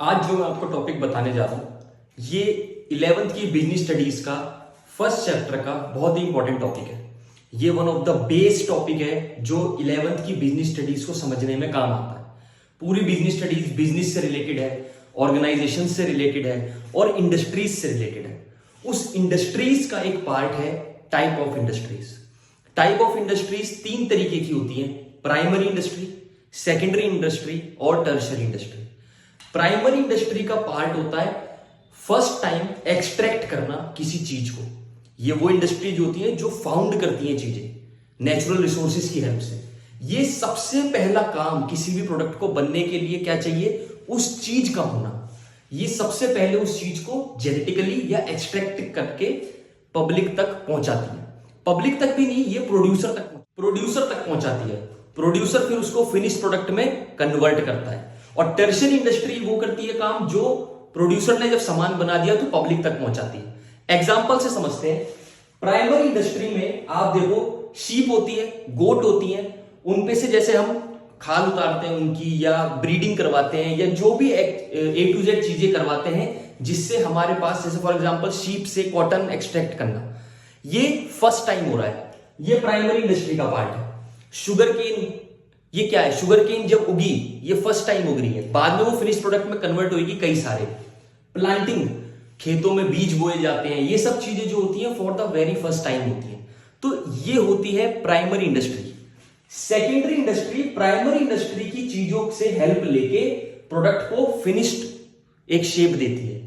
आज जो मैं आपको टॉपिक बताने जा रहा हूं ये 11th की बिजनेस स्टडीज का फर्स्ट चैप्टर का बहुत ही इंपॉर्टेंट टॉपिक है। ये one of the best topic है जो 11th की बिजनेस स्टडीज को समझने में काम आता है। पूरी बिजनेस स्टडीज बिजनेस से रिलेटेड है, ऑर्गेनाइजेशन से रिलेटेड है और इंडस्ट्रीज से रिलेटेड है। उस इंडस्ट्रीज का एक पार्ट है type of industries. Type of industries तीन तरीके की होती हैं: प्राइमरी इंडस्ट्री, सेकेंडरी इंडस्ट्री और टर्शरी इंडस्ट्री। प्राइमरी इंडस्ट्री का पार्ट होता है फर्स्ट टाइम एक्सट्रैक्ट करना किसी चीज को। ये वो इंडस्ट्रीज होती है जो फाउंड करती हैं चीजें नेचुरल रिसोर्सेज की हेल्प से। ये सबसे पहला काम किसी भी प्रोडक्ट को बनने के लिए क्या चाहिए? उस चीज का होना। ये सबसे पहले उस चीज को जेनेटिकली या एक्सट्रैक्ट करके पब्लिक तक पहुंचाती है। पब्लिक तक भी नहीं, ये प्रोड्यूसर तक पहुंचाती है। प्रोड्यूसर फिर उसको फिनिश प्रोडक्ट में कन्वर्ट करता है। और टर्शियरी इंडस्ट्री वो करती है काम जो प्रोड्यूसर ने जब सामान बना दिया तो पब्लिक तक पहुंचाती है। एग्जांपल से समझते हैं। प्राइमरी इंडस्ट्री में आप देखो, शीप होती है, गोट होती है, उनपे से जैसे हम खाल उतारते हैं उनकी, या ब्रीडिंग करवाते हैं, या जो भी A to Z चीजें करवाते हैं जिससे हमारे पास, जैसे फॉर एग्जांपल शीप से कॉटन एक्सट्रैक्ट करना, ये फर्स्ट टाइम हो रहा है। ये प्राइमरी इंडस्ट्री का पार्ट है। शुगर केन, ये क्या है? शुगर केन जब उगी, ये फर्स्ट टाइम उग रही है, बाद में वो फिनिश प्रोडक्ट में कन्वर्ट होगी कई सारे। प्लांटिंग, खेतों में बीज बोए जाते हैं, ये सब चीजें जो होती हैं for the very first time होती हैं। तो ये होती है primary industry. Secondary industry primary industry की चीजों से हेल्प लेके प्रोडक्ट को फिनिश्ड एक शेप देती है।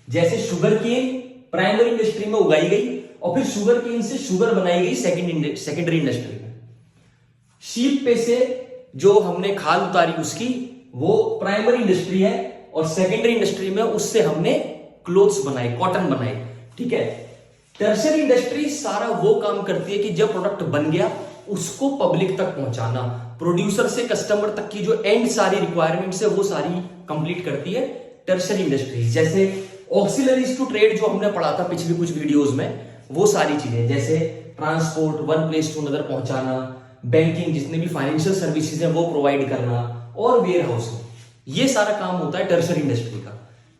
जैसे शुगर केन प्राइमरी इंडस्ट्री में उगाई गई और फिर शुगर केन से शुगर बनाई गई सेकेंडरी इंडस्ट्री में। शीप पे से जो हमने खाल उतारी उसकी, वो प्राइमरी इंडस्ट्री है, और सेकेंडरी इंडस्ट्री में उससे हमने क्लोथ्स बनाए, कॉटन बनाए। ठीक है। टर्शियरी इंडस्ट्री सारा वो काम करती है कि जब प्रोडक्ट बन गया उसको पब्लिक तक पहुंचाना, प्रोड्यूसर से कस्टमर तक की जो एंड सारी रिक्वायरमेंट्स है वो सारी कंप्लीट करती है टर्शियरी इंडस्ट्री। जैसे ऑक्सिलरीज टू ट्रेड जो हमने पढ़ा था पिछली कुछ वीडियोस में, वो सारी चीजें, जैसे transport, one place to another पहुंचाना, बैंकिंग, जितने भी फाइनेंशियल सर्विसेज हैं वो प्रोवाइड करना, और वेयर हाउसिंग, ये सारा काम होता है टर्शियरी इंडस्ट्री का।